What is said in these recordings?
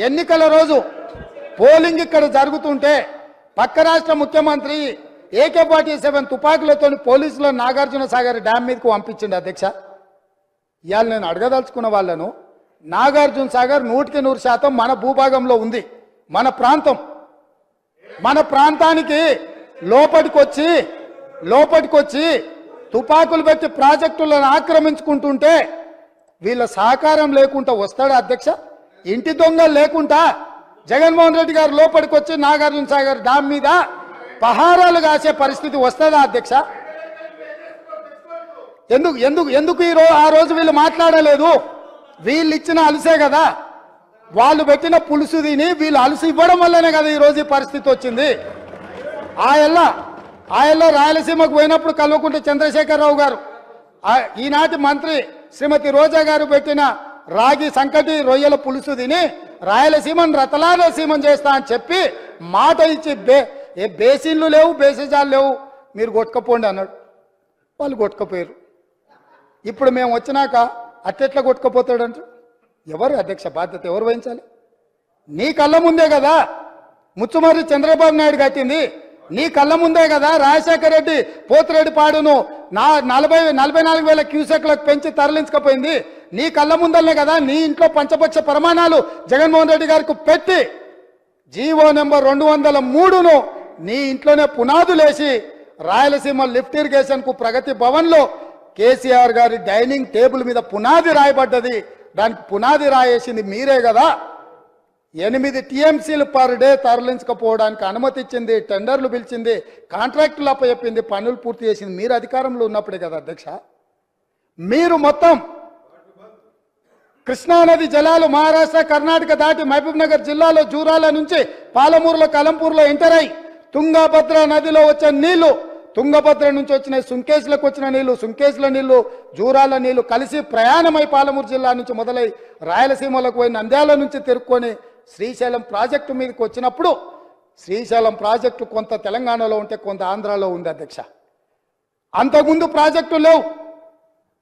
ఎన్నికల రోజు పోలింగ్ ఇక్కడ జరుగుతుంటే పక్క రాష్ట్ర ముఖ్యమంత్రి AK-47 తుపాకులతో పోలీసుల నాగార్జున సాగర్ డ్యామ్ మీదకు పంపించింది అధ్యక్ష. ఇవాళ నేను అడగదలుచుకున్న వాళ్ళను, నాగార్జున సాగర్ 100% మన భూభాగంలో ఉంది. మన ప్రాంతం, మన ప్రాంతానికి లోపటికొచ్చి తుపాకులు పెట్టి ప్రాజెక్టులను ఆక్రమించుకుంటుంటే వీళ్ళ సహకారం లేకుండా వస్తాడా అధ్యక్ష? ఇంటి దొంగలు లేకుండా జగన్మోహన్ రెడ్డి గారు లోపలికొచ్చి నాగార్జున సాగర్ డ్యామ్ మీద పహారాలు కాసే పరిస్థితి వస్తుందా అధ్యక్ష? ఎందుకు ఆ రోజు వీళ్ళు మాట్లాడలేదు? వీళ్ళు ఇచ్చిన అలసే కదా, వాళ్ళు పెట్టిన పులుసు తిని వీళ్ళు అలసి ఇవ్వడం వల్లనే కదా ఈరోజు ఈ పరిస్థితి వచ్చింది. ఆయల్లో రాయలసీమకు పోయినప్పుడు కల్వకుంట్ల చంద్రశేఖరరావు గారు, ఈనాటి మంత్రి శ్రీమతి రోజా గారు పెట్టిన రాగి సంకటి రొయ్యల పులుసు తిని రాయలసీమను రతలాలసీమం చేస్తా అని చెప్పి మాట ఇచ్చి బేసిన్లు లేవు, బేసిజాలు లేవు, మీరు కొట్టుకపోండి అన్నాడు. వాళ్ళు కొట్టుకపోయారు. ఇప్పుడు మేము వచ్చినాక అట్టెట్లా కొట్టుకపోతాడంట? ఎవరు అధ్యక్ష బాధ్యత ఎవరు వహించాలి? నీ కళ్ళ ముందే కదా ముచ్చుమర్రి చంద్రబాబు నాయుడు కట్టింది, నీ కళ్ళ ముందే కదా రాజశేఖర రెడ్డి పోతిరెడ్డి పాడును 44,000 క్యూసెక్లకు పెంచి తరలించకపోయింది. నీ కళ్ళ ముందలనే కదా నీ ఇంట్లో పంచపక్ష ప్రమాణాలు జగన్మోహన్ రెడ్డి గారికి పెట్టి జీవో నెంబర్ 203ను నీ ఇంట్లోనే పునాదులేసి రాయలసీమ లిఫ్ట్ ఇరిగేషన్ కు ప్రగతి భవన్ లో కేసీఆర్ గారి డైనింగ్ టేబుల్ మీద పునాది రాయబడ్డది. దానికి పునాది రాయేసింది మీరే కదా. 8 TMCలు పర్ డే తరలించకపోవడానికి అనుమతి ఇచ్చింది, టెండర్లు పిలిచింది, కాంట్రాక్టులు అప్పచెప్పింది, పనులు పూర్తి చేసింది మీరు అధికారంలో ఉన్నప్పుడే కదా అధ్యక్ష. మీరు మొత్తం కృష్ణానది జలాలు మహారాష్ట్ర కర్ణాటక దాటి మహబూబ్ నగర్ జిల్లాలో జూరాల నుంచి పాలమూరులో కలంపూర్లో ఎంటర్ అయి తుంగభద్ర నదిలో వచ్చే నీళ్లు, తుంగభద్ర నుంచి వచ్చిన సుంకేశ్లకు వచ్చిన నీళ్లు, సుంకేశ్ల నీళ్లు జూరాల నీళ్లు కలిసి ప్రయాణమై పాలమూరు జిల్లా నుంచి మొదలై రాయలసీమలకు పోయి నంద్యాల నుంచి తిరుక్కొని శ్రీశైలం ప్రాజెక్టు మీదకి వచ్చినప్పుడు శ్రీశైలం ప్రాజెక్టు కొంత తెలంగాణలో ఉంటే కొంత ఆంధ్రాలో ఉంది అధ్యక్ష. అంతకుముందు ప్రాజెక్టు లేవు.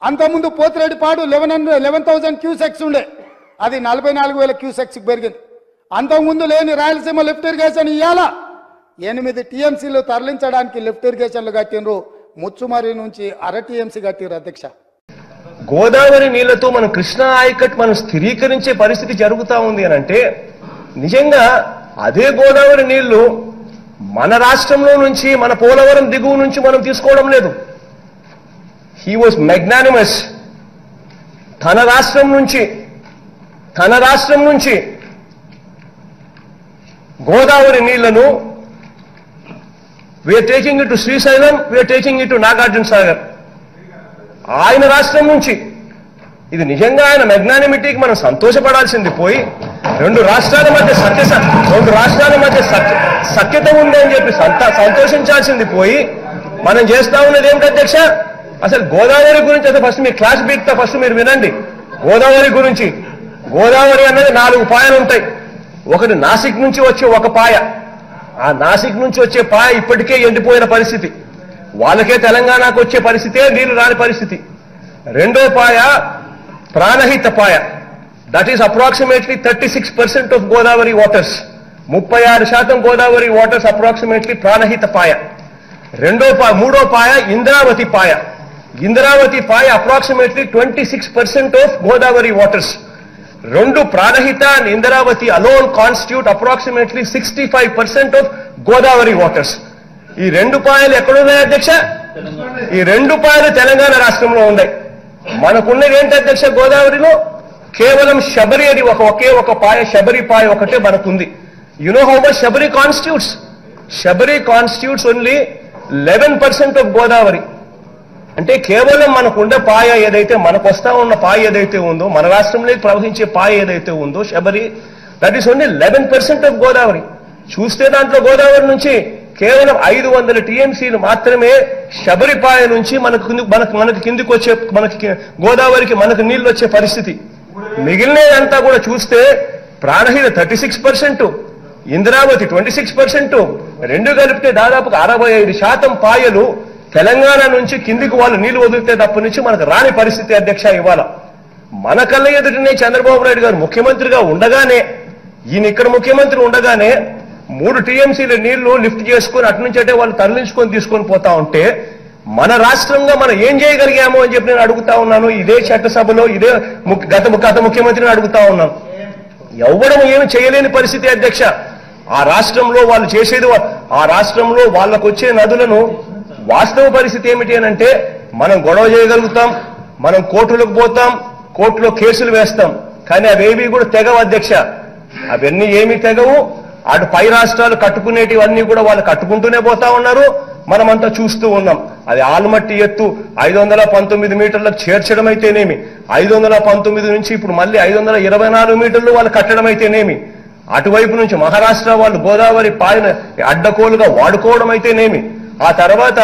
అంతకుముందు పోతిరెడ్డిపాడు 11,000 క్యూసెక్స్ ఉండే, అది 44,000 క్యూసెక్స్కి పెరిగింది. అంతకుముందు లేని రాయలసీమ లిఫ్ట్ ఇరిగేషన్ ఇయ్యాల 8 TMCలు తరలించడానికి లిఫ్ట్ ఇరిగేషన్లు కట్టినరు. ముచ్చుమర్రి నుంచి 1/2 TMC కట్టిరు అధ్యక్ష. గోదావరి నీళ్లతో మనం కృష్ణా ఆయకట్ మనం స్థిరీకరించే పరిస్థితి జరుగుతూ ఉంది అని అంటే నిజంగా అదే గోదావరి నీళ్లు మన రాష్ట్రంలో నుంచి మన పోలవరం దిగువ నుంచి మనం తీసుకోవడం లేదు. He was magnanimous. తన రాష్ట్రం నుంచి గోదావరి నీళ్లను we are taking it to Srisailam, we are taking it to Nagarjuna Sagar. ఆయన రాష్ట్రం నుంచి ఇది నిజంగా ఆయన మెగ్నానిమిటీకి మనం సంతోషపడాల్సింది పోయి రెండు రాష్ట్రాల మధ్య సఖ్యత ఉంది అని చెప్పి సంతోషించాల్సింది పోయి మనం చేస్తా ఉన్నది ఏమిటి అధ్యక్ష? అసలు గోదావరి గురించి అయితే ఫస్ట్ మీ క్లాస్ బీక్తా ఫస్ట్ మీరు వినండి. గోదావరి గురించి, గోదావరి అన్నది 4 పాయలు ఉంటాయి. ఒకటి నాసిక్ నుంచి వచ్చే ఒక పాయ, ఆ నాసిక్ నుంచి వచ్చే పాయ ఇప్పటికే ఎండిపోయిన పరిస్థితి, వాళ్ళకే తెలంగాణకు వచ్చే పరిస్థితే నీళ్లు రాని పరిస్థితి. రెండో పాయ ప్రాణహిత పాయ, that is approximately 36% of Godavari waters. 36% Godavari waters approximately Pranahita పాయ. మూడో పాయ ఇంద్రావతి పాయ. ఇంద్రావతి పాయ అప్రాక్సిమేట్లీ 26% ఆఫ్ గోదావరి వాటర్స్. రెండు Pranahita and Indravati alone constitute approximately 65% of Godavari waters. ఈ 2 పాయలు ఎక్కడున్నాయి అధ్యక్ష? ఈ 2 పాయలు తెలంగాణ రాష్ట్రంలో ఉన్నాయి. మనకున్నది ఏంటి అధ్యక్ష? గోదావరిలో కేవలం శబరి అది ఒకే ఒక పాయ, శబరి పాయ ఒకటే మనకుంది. You know how much Sabari constitutes? Sabari constitutes only 11% of Godavari. అంటే కేవలం మనకుండే పాయ ఏదైతే, మనకు వస్తా ఉన్న పాయ ఏదైతే ఉందో, మన రాష్ట్రంలో ప్రవహించే పాయ ఏదైతే ఉందో Sabari, that is only 11% of Godavari. చూస్తే దాంట్లో గోదావరి నుంచి కేవలం 500 TMCలు మాత్రమే శబరిపాయ నుంచి మనకు కిందికి వచ్చే, గోదావరికి మనకు నీళ్లు వచ్చే పరిస్థితి. మిగిలినదంతా కూడా చూస్తే ప్రాణహిత 36%, ఇంద్రావతి 26%, రెండు కలిపితే దాదాపుగా 65% పాయలు తెలంగాణ నుంచి కిందికి వాళ్ళు నీళ్లు వదిలితే తప్ప నుంచి మనకు రాని పరిస్థితి అధ్యక్ష. ఇవాళ మన కళ్ళ ఎదుటనే చంద్రబాబు నాయుడు గారు ముఖ్యమంత్రిగా ఉండగానే ఈయన ఇక్కడ ముఖ్యమంత్రి ఉండగానే 3 టీఎంసీల నీళ్లు లిఫ్ట్ చేసుకుని అటు నుంచి అంటే వాళ్ళు తరలించుకొని తీసుకొని పోతా ఉంటే మన రాష్ట్రంగా మనం ఏం చేయగలిగామో అని చెప్పి నేను అడుగుతా ఉన్నాను. ఇదే చట్టసభలో ఇదే గత ముఖ్యమంత్రిని అడుగుతా ఉన్నాను. ఎవ్వడం ఏమి చేయలేని పరిస్థితి అధ్యక్ష. ఆ రాష్ట్రంలో వాళ్ళు చేసేది, ఆ రాష్ట్రంలో వాళ్ళకు వచ్చే నదులను వాస్తవ పరిస్థితి ఏమిటి అని అంటే మనం గొడవ చేయగలుగుతాం, మనం కోర్టులకు పోతాం, కోర్టులో కేసులు వేస్తాం, కానీ అవేవి కూడా తెగవు అధ్యక్ష. అవన్నీ ఏమీ తెగవు. అటు పై రాష్ట్రాలు కట్టుకునేటివన్నీ కూడా వాళ్ళు కట్టుకుంటూనే పోతా ఉన్నారు, మనమంతా చూస్తూ ఉన్నాం. అది ఆల్మట్టి ఎత్తు 519 మీటర్లకు చేర్చడం అయితేనేమి, 519 నుంచి ఇప్పుడు మళ్ళీ 524 మీటర్లు వాళ్ళు కట్టడం అయితేనేమి, అటువైపు నుంచి మహారాష్ట్ర వాళ్ళు గోదావరి పాయన అడ్డకోలుగా వాడుకోవడం అయితేనేమి, ఆ తర్వాత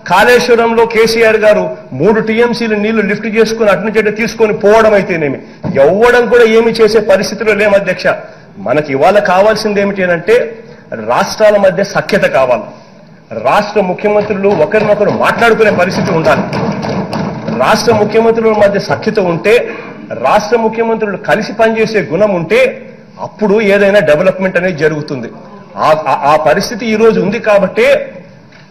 కాళేశ్వరంలో కేసీఆర్ గారు 3 టీఎంసీల నీళ్లు లిఫ్ట్ చేసుకుని అటు నుంచి తీసుకొని పోవడం అయితేనేమి, ఎవ్వడం కూడా ఏమి చేసే పరిస్థితిలో లేము అధ్యక్ష. మనకి ఇవాళ కావాల్సింది ఏమిటి అంటే రాష్ట్రాల మధ్య సఖ్యత కావాలి. రాష్ట్ర ముఖ్యమంత్రులు ఒకరినొకరు మాట్లాడుకునే పరిస్థితి ఉండాలి. రాష్ట్ర ముఖ్యమంత్రుల మధ్య సఖ్యత ఉంటే, రాష్ట్ర ముఖ్యమంత్రులు కలిసి పనిచేసే గుణం ఉంటే అప్పుడు ఏదైనా డెవలప్మెంట్ అనేది జరుగుతుంది. ఆ పరిస్థితి ఈ రోజు ఉంది కాబట్టి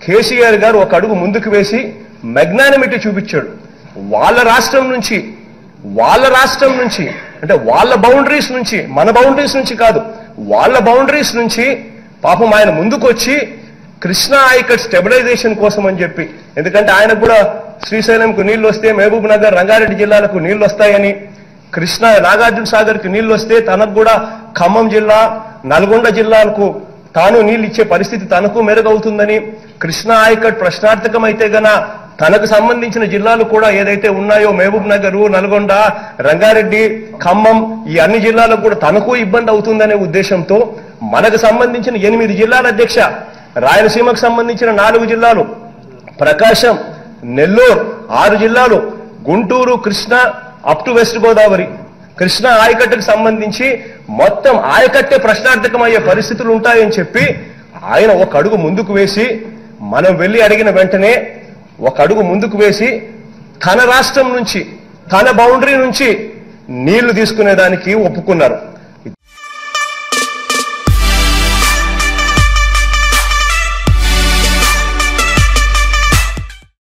కేసీఆర్ గారు ఒక అడుగు ముందుకు వేసి మెగ్నానిమిటీ చూపించాడు. వాళ్ళ రాష్ట్రం నుంచి అంటే వాళ్ళ బౌండరీస్ నుంచి, మన బౌండరీస్ నుంచి కాదు, వాళ్ళ బౌండరీస్ నుంచి పాపం ఆయన ముందుకు వచ్చి కృష్ణా ఆయకట్ స్టెబిలైజేషన్ కోసం అని చెప్పి, ఎందుకంటే ఆయనకు కూడా శ్రీశైలంకు నీళ్లు వస్తే మహబూబ్ నగర్, రంగారెడ్డి జిల్లాలకు నీళ్లు వస్తాయని, కృష్ణా నాగార్జున సాగర్కి నీళ్లు వస్తే తనకు కూడా ఖమ్మం జిల్లా, నల్గొండ జిల్లాలకు తాను నీళ్ళు ఇచ్చే పరిస్థితి తనకు మెరుగవుతుందని, కృష్ణా ఆయకట్ ప్రశ్నార్థకమైతే గన తనకు సంబంధించిన జిల్లాలు కూడా ఏదైతే ఉన్నాయో మహబూబ్ నగర్, నల్గొండ, రంగారెడ్డి, ఖమ్మం, ఈ అన్ని జిల్లాలకు కూడా తనకు ఇబ్బంది అవుతుందనే ఉద్దేశంతో మనకు సంబంధించిన 8 జిల్లాల అధ్యక్ష, రాయలసీమకు సంబంధించిన 4 జిల్లాలు, ప్రకాశం, నెల్లూరు 6 జిల్లాలు, Guntur, Krishna up to west Godavari, Krishna ఆయకట్టుకు సంబంధించి మొత్తం ఆయకట్టే ప్రశ్నార్థకమయ్యే పరిస్థితులు ఉంటాయని చెప్పి ఆయన ఒక అడుగు ముందుకు వేసి, మనం వెళ్లి అడిగిన వెంటనే ఒక అడుగు ముందుకు వేసి తన రాష్ట్రం నుంచి, తన బౌండరీ నుంచి నీళ్లు తీసుకునేదానికి ఒప్పుకున్నారు.